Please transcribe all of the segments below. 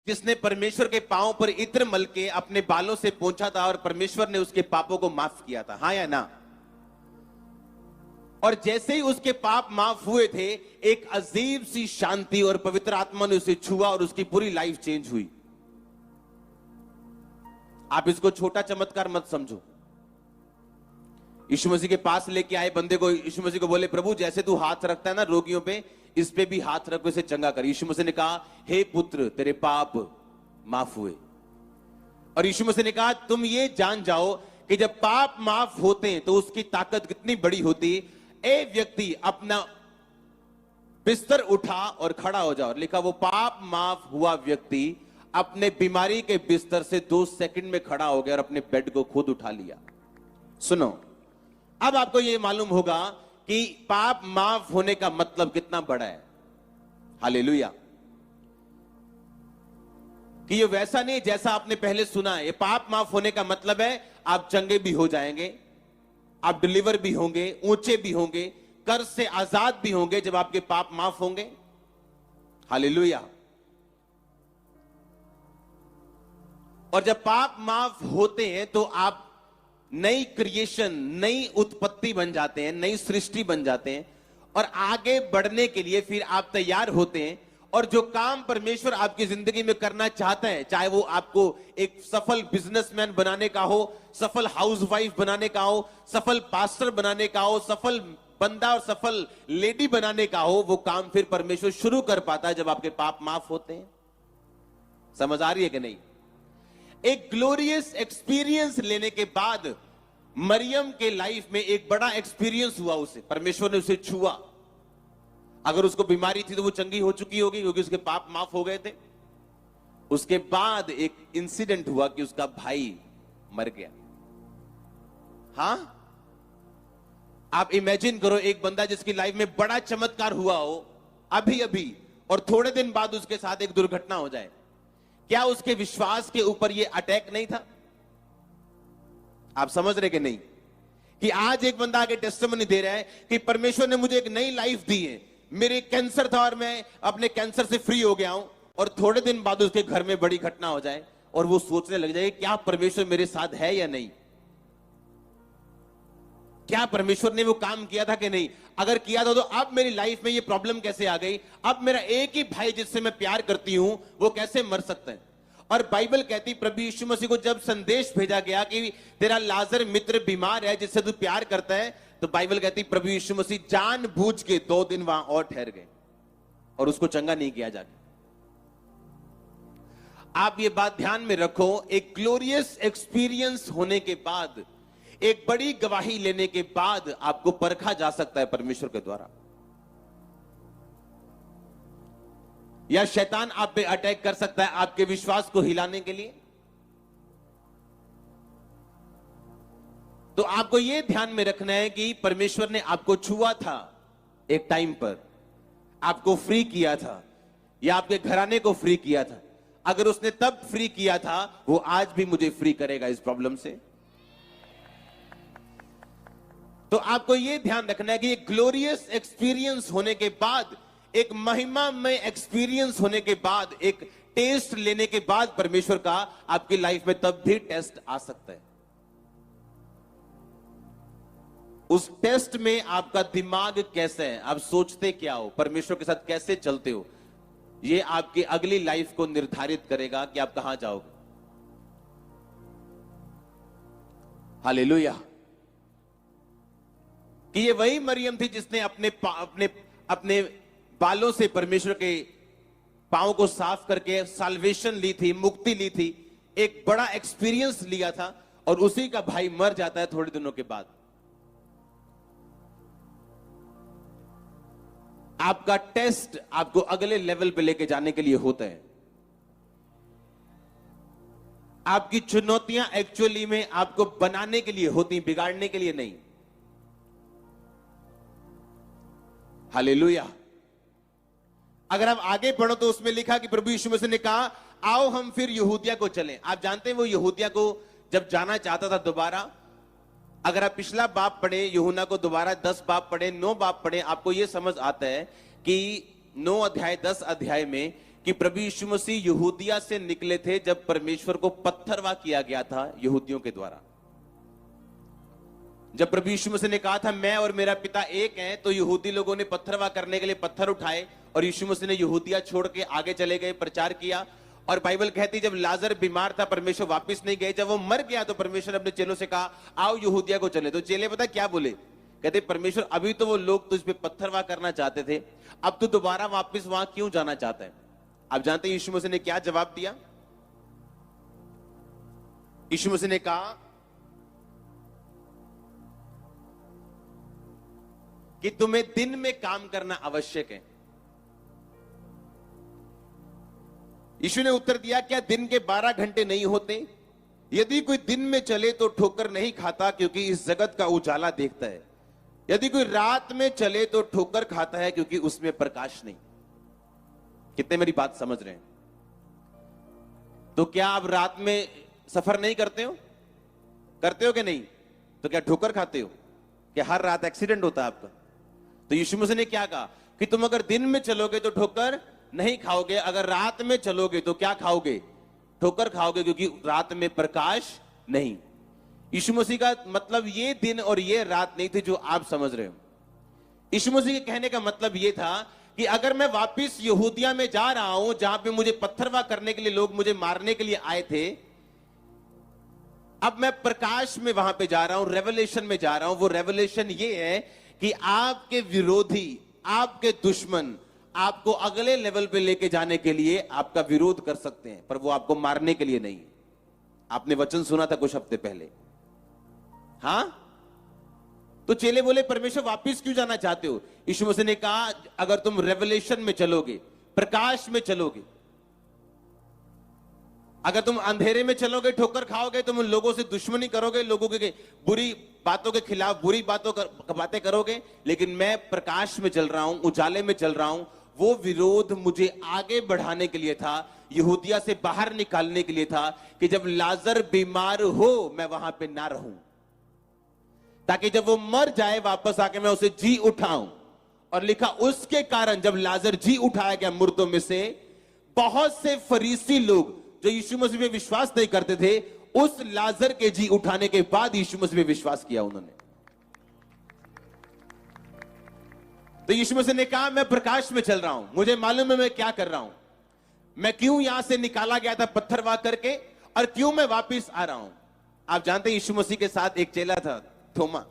जिसने परमेश्वर के पांव पर इत्र मल के अपने बालों से पोंछा था और परमेश्वर ने उसके पापों को माफ किया था, हाँ या ना? और जैसे ही उसके पाप माफ हुए थे, एक अजीब सी शांति और पवित्र आत्मा ने उसे छुआ और उसकी पूरी लाइफ चेंज हुई। आप इसको छोटा चमत्कार मत समझो। यीशु मसीह के पास लेके आए बंदे को, यीशु मसीह को बोले, प्रभु जैसे तू हाथ रखता है ना रोगियों पे, इस पे भी हाथ रख, इसे चंगा कर। यीशु मसीह ने कहा, हे पुत्र, तेरे पाप माफ हुए। और यीशु मसीह ने कहा, तुम ये जान जाओ कि जब पाप माफ होते हैं तो उसकी ताकत कितनी बड़ी होती। एक व्यक्ति अपना बिस्तर उठा और खड़ा हो जाओ, लिखा वो पाप माफ हुआ व्यक्ति अपने बीमारी के बिस्तर से 2 सेकंड में खड़ा हो गया और अपने बेड को खुद उठा लिया। सुनो, अब आपको यह मालूम होगा कि पाप माफ होने का मतलब कितना बड़ा है। हालेलुया। कि ये वैसा नहीं जैसा आपने पहले सुना है। ये पाप माफ होने का मतलब है आप चंगे भी हो जाएंगे, आप डिलीवर भी होंगे, ऊंचे भी होंगे, कर्ज से आजाद भी होंगे जब आपके पाप माफ होंगे। हालेलुया। और जब पाप माफ होते हैं तो आप नई क्रिएशन, नई उत्पत्ति बन जाते हैं, नई सृष्टि बन जाते हैं और आगे बढ़ने के लिए फिर आप तैयार होते हैं। और जो काम परमेश्वर आपकी जिंदगी में करना चाहता है, चाहे वो आपको एक सफल बिजनेसमैन बनाने का हो, सफल हाउसवाइफ बनाने का हो, सफल पास्टर बनाने का हो, सफल बंदा और सफल लेडी बनाने का हो, वो काम फिर परमेश्वर शुरू कर पाता है जब आपके पाप माफ होते हैं। समझ आ रही है कि नहीं? एक ग्लोरियस एक्सपीरियंस लेने के बाद मरियम के लाइफ में एक बड़ा एक्सपीरियंस हुआ, उसे परमेश्वर ने उसे छुआ। अगर उसको बीमारी थी तो वो चंगी हो चुकी होगी क्योंकि उसके पाप माफ हो गए थे। उसके बाद एक इंसिडेंट हुआ कि उसका भाई मर गया। हां, आप इमेजिन करो, एक बंदा जिसकी लाइफ में बड़ा चमत्कार हुआ हो अभी अभी, और थोड़े दिन बाद उसके साथ एक दुर्घटना हो जाए। क्या उसके विश्वास के ऊपर यह अटैक नहीं था? आप समझ रहे कि नहीं? कि आज एक बंदा आगे टेस्टिमनी दे रहा है कि परमेश्वर ने मुझे एक नई लाइफ दी है, मेरे कैंसर था और मैं अपने कैंसर से फ्री हो गया हूं, और थोड़े दिन बाद उसके घर में बड़ी घटना हो जाए और वो सोचने लग जाए क्या परमेश्वर मेरे साथ है या नहीं, क्या परमेश्वर ने वो काम किया था कि नहीं। अगर किया था तो अब मेरी लाइफ में ये प्रॉब्लम कैसे आ गई, अब मेरा एक ही भाई जिससे मैं प्यार करती हूं वो कैसे मर सकता है। और बाइबल कहती, प्रभु यीशु मसीह को जब संदेश भेजा गया कि तेरा लाजर मित्र बीमार है जिससे तू प्यार करता है, तो बाइबल कहती प्रभु यीशु मसीह जानबूझ के 2 दिन वहां और ठहर गए और उसको चंगा नहीं किया जाके। आप ये बात ध्यान में रखो, एक ग्लोरियस एक्सपीरियंस होने के बाद, एक बड़ी गवाही लेने के बाद आपको परखा जा सकता है परमेश्वर के द्वारा। या शैतान आप पे अटैक कर सकता है आपके विश्वास को हिलाने के लिए। तो आपको यह ध्यान में रखना है कि परमेश्वर ने आपको छुआ था एक टाइम पर, आपको फ्री किया था, या आपके घराने को फ्री किया था। अगर उसने तब फ्री किया था, वो आज भी मुझे फ्री करेगा इस प्रॉब्लम से। तो आपको यह ध्यान रखना है कि एक ग्लोरियस एक्सपीरियंस होने के बाद, एक महिमा में एक्सपीरियंस होने के बाद, एक टेस्ट लेने के बाद परमेश्वर का आपकी लाइफ में तब भी टेस्ट आ सकता है। उस टेस्ट में आपका दिमाग कैसे है, आप सोचते क्या हो, परमेश्वर के साथ कैसे चलते हो, यह आपकी अगली लाइफ को निर्धारित करेगा कि आप कहां जाओगे। हालेलुया। कि ये वही मरियम थी जिसने अपने बालों से परमेश्वर के पांव को साफ करके साल्वेशन ली थी, मुक्ति ली थी, एक बड़ा एक्सपीरियंस लिया था, और उसी का भाई मर जाता है थोड़े दिनों के बाद। आपका टेस्ट आपको अगले लेवल पे लेके जाने के लिए होता है। आपकी चुनौतियां एक्चुअली में आपको बनाने के लिए होती, बिगाड़ने के लिए नहीं। हालेलुया। अगर आप आगे पढ़ो तो उसमें लिखा कि प्रभु यीशु मसीह ने कहा, आओ हम फिर यहूदिया को चलें। आप जानते हैं वो यहूदिया को जब जाना चाहता था दोबारा, अगर आप पिछला बाप पढ़े, यूहन्ना को दोबारा 10 बाप पढ़े, 9 बाप पढ़े, आपको यह समझ आता है कि 9 अध्याय 10 अध्याय में कि प्रभु यीशु मसीह यहूदिया से निकले थे जब परमेश्वर को पत्थरवा किया गया था यहूदियों के द्वारा। जब प्रभु यीशु मसीह ने कहा था मैं और मेरा पिता एक हैं, तो यहूदी लोगों ने पत्थरवा करने के लिए पत्थर उठाए और यीशु मसीह ने यहूदिया छोड़ के आगे चले गए, प्रचार किया। और बाइबल कहती जब लाजर बीमार था परमेश्वर वापस नहीं गए, जब वो मर गया तो परमेश्वर ने अपने चेलों से कहा आओ यहूदिया को चले। तो चेले पता क्या बोले, कहते परमेश्वर अभी तो वो लोग तुझ पे पत्थरवा करना चाहते थे, अब तो दोबारा वापस वहां क्यों जाना चाहता है। आप जानते हैं यीशु मसीह ने क्या जवाब दिया? यीशु मसीह ने कहा कि तुम्हें दिन में काम करना आवश्यक है। यीशु ने उत्तर दिया क्या दिन के 12 घंटे नहीं होते? यदि कोई दिन में चले तो ठोकर नहीं खाता क्योंकि इस जगत का उजाला देखता है, यदि कोई रात में चले तो ठोकर खाता है क्योंकि उसमें प्रकाश नहीं। कितने मेरी बात समझ रहे हैं? तो क्या आप रात में सफर नहीं करते हो? करते हो कि नहीं? तो क्या ठोकर खाते हो? क्या हर रात एक्सीडेंट होता है आपका? तो यीशु मसीह ने क्या कहा कि तुम अगर दिन में चलोगे तो ठोकर नहीं खाओगे, अगर रात में चलोगे तो क्या खाओगे? ठोकर खाओगे क्योंकि रात में प्रकाश नहीं। यीशु मसीह का मतलब ये दिन और ये रात नहीं थी जो आप समझ रहे हो। यीशु मसीह के कहने का मतलब ये था कि अगर मैं वापस यहूदिया में जा रहा हूं जहां पे मुझे पत्थरवा करने के लिए लोग मुझे मारने के लिए आए थे, अब मैं प्रकाश में वहां पे जा रहा हूं, रेवलेशन में जा रहा हूं। वो रेवलेशन ये है कि आपके विरोधी, आपके दुश्मन आपको अगले लेवल पे लेके जाने के लिए आपका विरोध कर सकते हैं, पर वो आपको मारने के लिए नहीं। आपने वचन सुना था कुछ हफ्ते पहले, हां? तो चेले बोले परमेश्वर वापस क्यों जाना चाहते हो? यीशु मसीह ने कहा अगर तुम रेवलेशन में चलोगे, प्रकाश में चलोगे, अगर तुम अंधेरे में चलोगे ठोकर खाओगे, तुम लोगों से दुश्मनी करोगे, लोगों के बुरी बातों के खिलाफ बुरी बातें करोगे, लेकिन मैं प्रकाश में चल रहा हूं, उजाले में चल रहा हूं। वो विरोध मुझे आगे बढ़ाने के लिए था, यहूदिया से बाहर निकालने के लिए था कि जब लाजर बीमार हो मैं वहां पे ना रहूं, ताकि जब वो मर जाए वापस आके मैं उसे जी उठाऊं। और लिखा उसके कारण जब लाजर जी उठाया गया मुर्दों में से, बहुत से फरीसी लोग जो यीशु मसीह में विश्वास नहीं करते थे, उस लाजर के जी उठाने के बाद यीशु मसीह में विश्वास किया उन्होंने। तो यीशु मसीह ने कहा मैं प्रकाश में चल रहा हूं, मुझे मालूम है मैं क्या कर रहा हूं, मैं क्यों यहां से निकाला गया था पत्थरवाह करके और क्यों मैं वापस आ रहा हूं। आप जानते हैं यीशु मसीह के साथ एक चेला था, थोमा।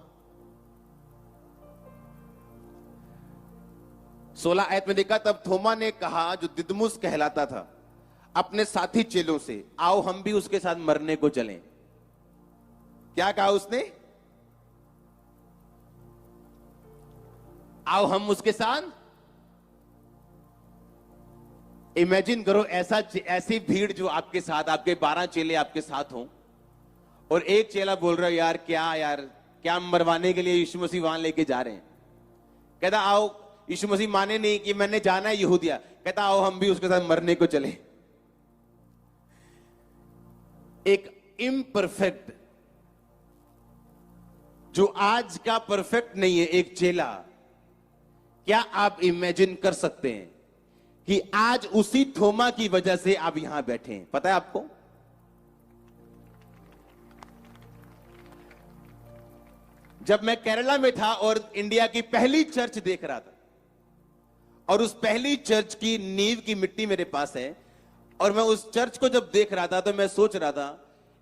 16 आयत में देखा, तब थोमा ने कहा जो दिदमुस कहलाता था अपने साथी चेलों से, आओ हम भी उसके साथ मरने को चलें। क्या कहा उसने? आओ हम उसके साथ। इमेजिन करो ऐसी भीड़ जो आपके साथ, आपके 12 चेले आपके साथ हों और एक चेला बोल रहा है यार क्या मरवाने के लिए यीशु मसीह वहां लेके जा रहे हैं। कहता आओ, यीशु मसीह माने नहीं कि मैंने जाना है यहूदिया, कहता आओ हम भी उसके साथ मरने को चले। एक इम्परफेक्ट, जो आज का परफेक्ट नहीं है, एक चेला, क्या आप इमेजिन कर सकते हैं कि आज उसी थोमा की वजह से आप यहां बैठे हैं? पता है आपको, जब मैं केरला में था और इंडिया की पहली चर्च देख रहा था, और उस पहली चर्च की नींव की मिट्टी मेरे पास है, और मैं उस चर्च को जब देख रहा था तो मैं सोच रहा था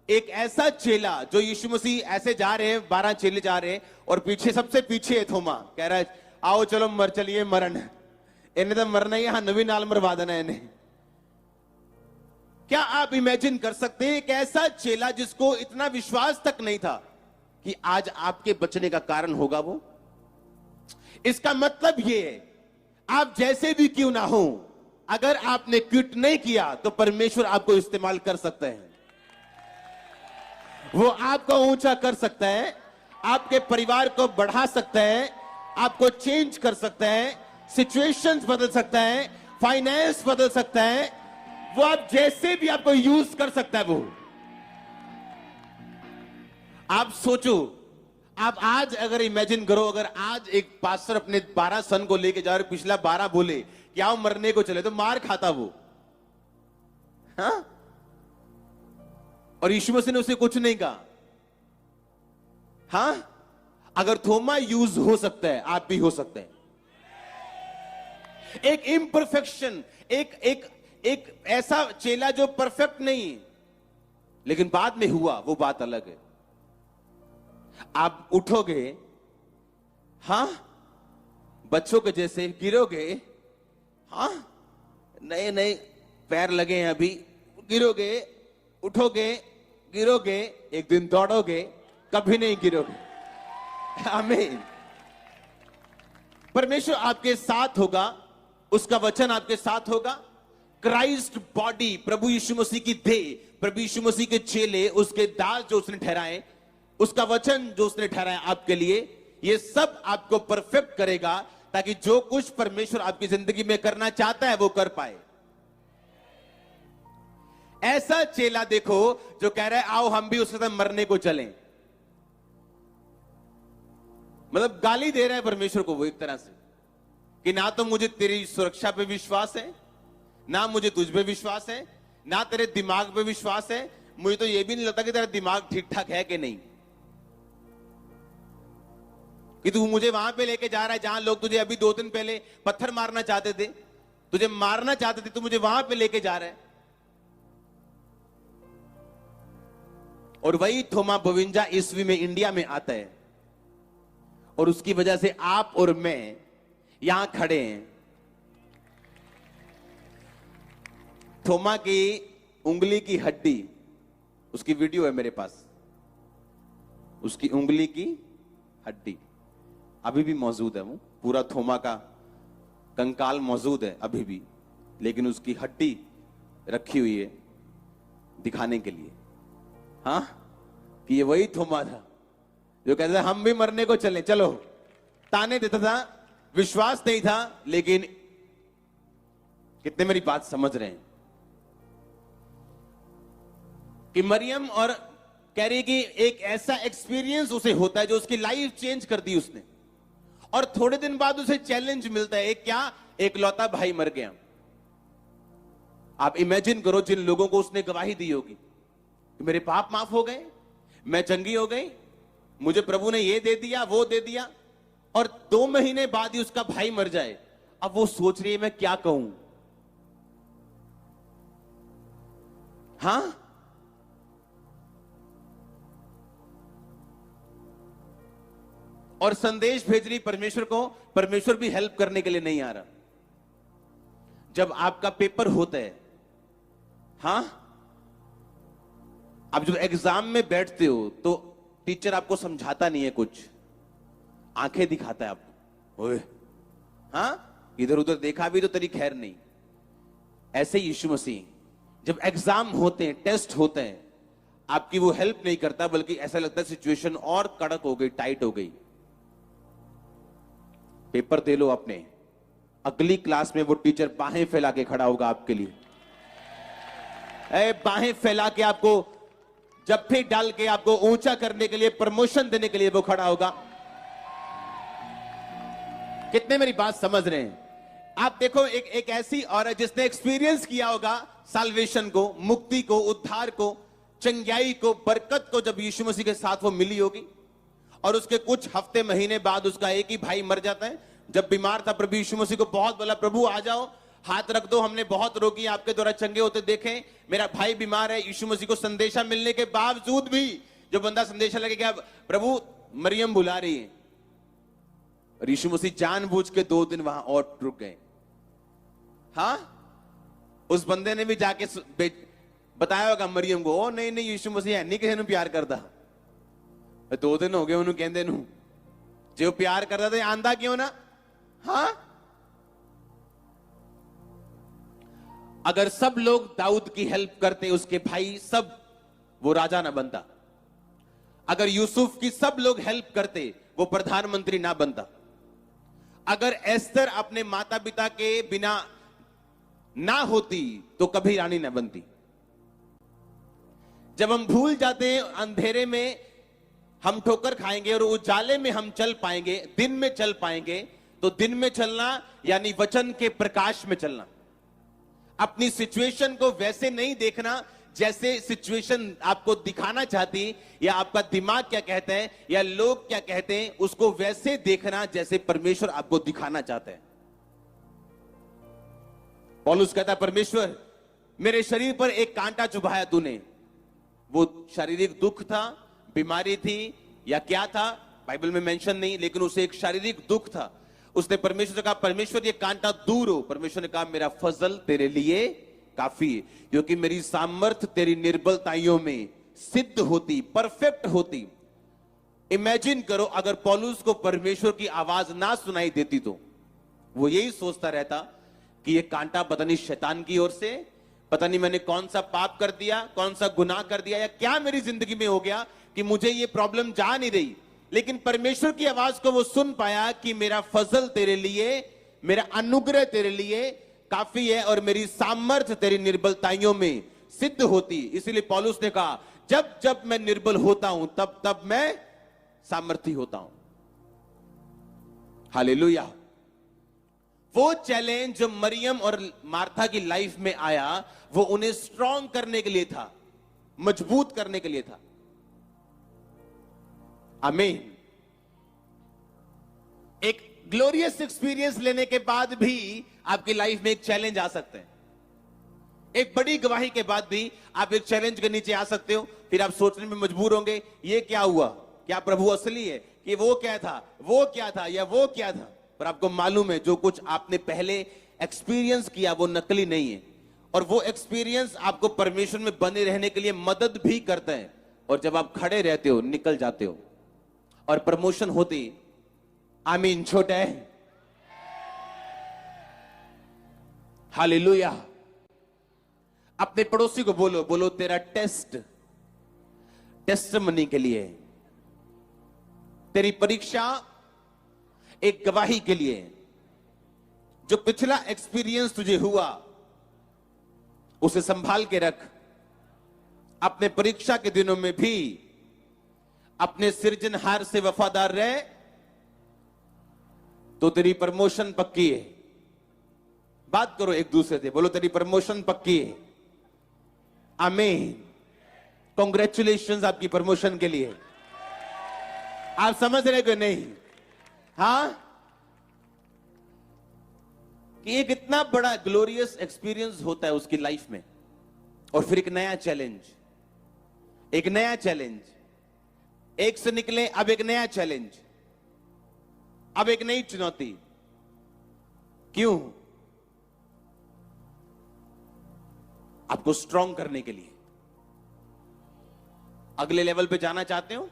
एक ऐसा चेला जो यीशु मसीह ऐसे जा रहे हैं, 12 चेले जा रहे हैं और पीछे सबसे पीछे है थोमा, कह रहा है आओ चलो मर चलिए मरण, इन्हें तो मरना ही, यहां नवी नाल मरवा देना इन्हें। क्या आप इमेजिन कर सकते हैं एक ऐसा चेला जिसको इतना विश्वास तक नहीं था कि आज आपके बचने का कारण होगा वो? इसका मतलब ये है आप जैसे भी क्यों ना हो, अगर आपने क्विट नहीं किया तो परमेश्वर आपको इस्तेमाल कर सकते हैं। वो आपको ऊंचा कर सकता है, आपके परिवार को बढ़ा सकता है, आपको चेंज कर सकता है, सिचुएशंस बदल सकता है, फाइनेंस बदल सकता है, वो आप जैसे भी आपको यूज कर सकता है वो। आप सोचो, आप आज अगर इमेजिन करो, अगर आज एक पास्टर अपने 12 सन को लेके जा रहे, पिछला 12 बोले कि आओ मरने को चले, तो मार खाता वो। हाँ? और यीशु मसीह ने उसे कुछ नहीं कहा। हाँ, अगर थोमा यूज हो सकता है, आप भी हो सकते हैं। एक इम्परफेक्शन, एक एक एक ऐसा चेला जो परफेक्ट नहीं, लेकिन बाद में हुआ, वो बात अलग है। आप उठोगे, हाँ, बच्चों के जैसे गिरोगे, हाँ, नए नए पैर लगे हैं अभी, गिरोगे, उठोगे, गिरोगे, एक दिन दौड़ोगे, कभी नहीं गिरोगे। आमीन। परमेश्वर आपके साथ होगा, उसका वचन आपके साथ होगा। क्राइस्ट बॉडी, प्रभु यीशु मसीह की देह, प्रभु यीशु मसीह के चेले, उसके दास जो उसने ठहराए, उसका वचन जो उसने ठहराया आपके लिए, ये सब आपको परफेक्ट करेगा, ताकि जो कुछ परमेश्वर आपकी जिंदगी में करना चाहता है वो कर पाए। ऐसा चेला देखो जो कह रहा है आओ हम भी उसके साथ मरने को चलें। मतलब गाली दे रहा है परमेश्वर को वो एक तरह से, कि ना तो मुझे तेरी सुरक्षा पे विश्वास है, ना मुझे तुझ पे विश्वास है, ना तेरे दिमाग पे विश्वास है, मुझे तो यह भी नहीं लगता कि तेरा दिमाग ठीक ठाक है कि नहीं, कि तू मुझे वहां पे लेके जा रहा है जहां लोग तुझे अभी 2 दिन पहले पत्थर मारना चाहते थे, तुझे मारना चाहते थे, तू मुझे वहां पे लेके जा रहा है। और वही थोमा 52 ईस्वी में इंडिया में आता है, और उसकी वजह से आप और मैं यहां खड़े हैं। थोमा की उंगली की हड्डी, उसकी वीडियो है मेरे पास, उसकी उंगली की हड्डी अभी भी मौजूद है, वो पूरा थोमा का कंकाल मौजूद है अभी भी, लेकिन उसकी हड्डी रखी हुई है दिखाने के लिए, हाँ, कि ये वही थोमा था जो कहता था हम भी मरने को चले, चलो, ताने देता था, विश्वास नहीं था। लेकिन कितने मेरी बात समझ रहे हैं कि मरियम और कह रही कि एक ऐसा एक्सपीरियंस उसे होता है जो उसकी लाइफ चेंज कर दी उसने, और थोड़े दिन बाद उसे चैलेंज मिलता है, एक क्या, एक लौता भाई मर गया। आप इमेजिन करो जिन लोगों को उसने गवाही दी होगी, मेरे पाप माफ हो गए, मैं चंगी हो गई, मुझे प्रभु ने ये दे दिया, वो दे दिया, और 2 महीने बाद ही उसका भाई मर जाए। अब वो सोच रही है मैं क्या कहूं, हाँ, और संदेश भेज रही परमेश्वर को, परमेश्वर भी हेल्प करने के लिए नहीं आ रहा। जब आपका पेपर होता है, हाँ, आप जब एग्जाम में बैठते हो तो टीचर आपको समझाता नहीं है कुछ, आंखें दिखाता है आपको, ओए, हाँ, इधर उधर देखा भी तो तेरी खैर नहीं। ऐसे यीशु मसीह जब एग्जाम होते हैं, टेस्ट होते हैं, आपकी वो हेल्प नहीं करता, बल्कि ऐसा लगता है सिचुएशन और कड़क हो गई, टाइट हो गई। पेपर दे लो अपने, अगली क्लास में वो टीचर बाहें फैला के खड़ा होगा आपके लिए, बाहें फैला के आपको जफ्फे डाल के आपको ऊंचा करने के लिए, प्रमोशन देने के लिए वो खड़ा होगा। कितने मेरी बात समझ रहे हैं? आप देखो एक ऐसी औरत जिसने एक्सपीरियंस किया होगा साल्वेशन को, मुक्ति को, उद्धार को, चंगाई को, बरकत को, जब यीशु मसीह के साथ वो मिली होगी, और उसके कुछ हफ्ते महीने बाद उसका एक ही भाई मर जाता है। जब बीमार था, प्रभु यीशु मसीह को बहुत बोला, प्रभु आ जाओ, हाथ रख दो, हमने बहुत रोगी आपके द्वारा चंगे होते देखे, मेरा भाई बीमार है। यीशु मसीह को संदेशा मिलने के बावजूद भी जो बंदा संदेशा लगे क्या, प्रभु मरियम बुला रही है, और यीशु मसीह जानबूझ के 2 दिन वहां और रुक गए। हाँ, उस बंदे ने भी जाके बताया होगा मरियम को, ओ नहीं नहीं, यीशु मसीह है नहीं किसी प्यार करता, 2 दिन हो गए उन्होंने कहते नू, जो प्यार करता था आंदा क्यों ना। हाँ, अगर सब लोग दाऊद की हेल्प करते, उसके भाई सब, वो राजा ना बनता। अगर यूसुफ की सब लोग हेल्प करते, वो प्रधानमंत्री ना बनता। अगर एस्तर अपने माता पिता के बिना ना होती तो कभी रानी ना बनती। जब हम भूल जाते हैं अंधेरे में हम ठोकर खाएंगे और उजाले में हम चल पाएंगे, दिन में चल पाएंगे, तो दिन में चलना यानी वचन के प्रकाश में चलना। अपनी सिचुएशन को वैसे नहीं देखना जैसे सिचुएशन आपको दिखाना चाहती, या आपका दिमाग क्या कहते हैं या लोग क्या कहते हैं, उसको वैसे देखना जैसे परमेश्वर आपको दिखाना चाहते हैं। पौलुस कहता है, परमेश्वर मेरे शरीर पर एक कांटा चुभाया तूने। वो शारीरिक दुख था, बीमारी थी, या क्या था बाइबल में मेंशन नहीं, लेकिन उसे एक शारीरिक दुख था। उसने परमेश्वर से कहा, परमेश्वर ये कांटा दूर हो। परमेश्वर ने कहा, मेरा फजल तेरे लिए काफी है, क्योंकि मेरी सामर्थ्य तेरी निर्बलताइयों में सिद्ध होती, परफेक्ट होती। इमेजिन करो अगर पौलुस को परमेश्वर की आवाज ना सुनाई देती तो वो यही सोचता रहता कि ये कांटा पता नहीं शैतान की ओर से, पता नहीं मैंने कौन सा पाप कर दिया, कौन सा गुनाह कर दिया, या क्या मेरी जिंदगी में हो गया कि मुझे ये प्रॉब्लम जा नहीं रही। लेकिन परमेश्वर की आवाज को वो सुन पाया कि मेरा फजल तेरे लिए, मेरा अनुग्रह तेरे लिए काफी है, और मेरी सामर्थ्य तेरी निर्बलताइयों में सिद्ध होती। इसीलिए पौलुस ने कहा, जब जब मैं निर्बल होता हूं तब तब मैं सामर्थ्य होता हूं। हालेलुया। वो चैलेंज जो मरियम और मार्था की लाइफ में आया, वो उन्हें स्ट्रांग करने के लिए था, मजबूत करने के लिए था। आमीन। एक ग्लोरियस एक्सपीरियंस लेने के बाद भी आपकी लाइफ में एक चैलेंज आ सकते हैं। एक बड़ी गवाही के बाद भी आप एक चैलेंज के नीचे आ सकते हो। फिर आप सोचने में मजबूर होंगे, ये क्या हुआ, क्या प्रभु असली है, कि वो क्या था, वो क्या था, या वो क्या था। पर आपको मालूम है, जो कुछ आपने पहले एक्सपीरियंस किया वो नकली नहीं है, और वो एक्सपीरियंस आपको परमेश्वर में बने रहने के लिए मदद भी करता है। और जब आप खड़े रहते हो, निकल जाते हो और प्रमोशन होती, आमीन, छोटा है। हालेलुया। अपने पड़ोसी को बोलो, बोलो तेरा टेस्ट टेस्टिमनी के लिए, तेरी परीक्षा एक गवाही के लिए। जो पिछला एक्सपीरियंस तुझे हुआ उसे संभाल के रख। अपने परीक्षा के दिनों में भी अपने सृजनहार से वफादार रहे, तो तेरी प्रमोशन पक्की है। बात करो एक दूसरे से, बोलो तेरी प्रमोशन पक्की है। आमीन। कांग्रेचुलेशंस आपकी प्रमोशन के लिए। आप समझ रहे कि नहीं? हाँ, कि एक इतना बड़ा ग्लोरियस एक्सपीरियंस होता है उसकी लाइफ में, और फिर एक नया चैलेंज, एक नया चैलेंज, एक से निकले अब एक नया चैलेंज, अब एक नई चुनौती। क्यों? आपको स्ट्रांग करने के लिए। अगले लेवल पे जाना चाहते हो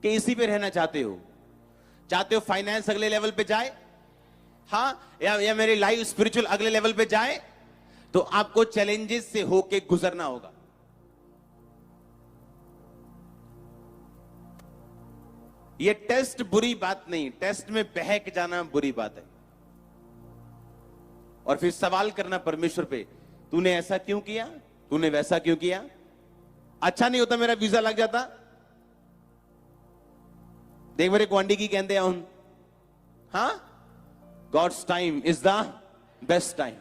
कि इसी पे रहना चाहते हो? चाहते हो फाइनेंस अगले लेवल पे जाए, हाँ, या मेरी लाइफ स्पिरिचुअल अगले लेवल पे जाए, तो आपको चैलेंजेस से होके गुजरना होगा। ये टेस्ट बुरी बात नहीं, टेस्ट में बहक जाना बुरी बात है। और फिर सवाल करना परमेश्वर पे, तूने ऐसा क्यों किया, तूने वैसा क्यों किया। अच्छा नहीं होता मेरा वीजा लग जाता। देख मेरे क्वांटी की कहते हैं, हाँ, God's time is the best time.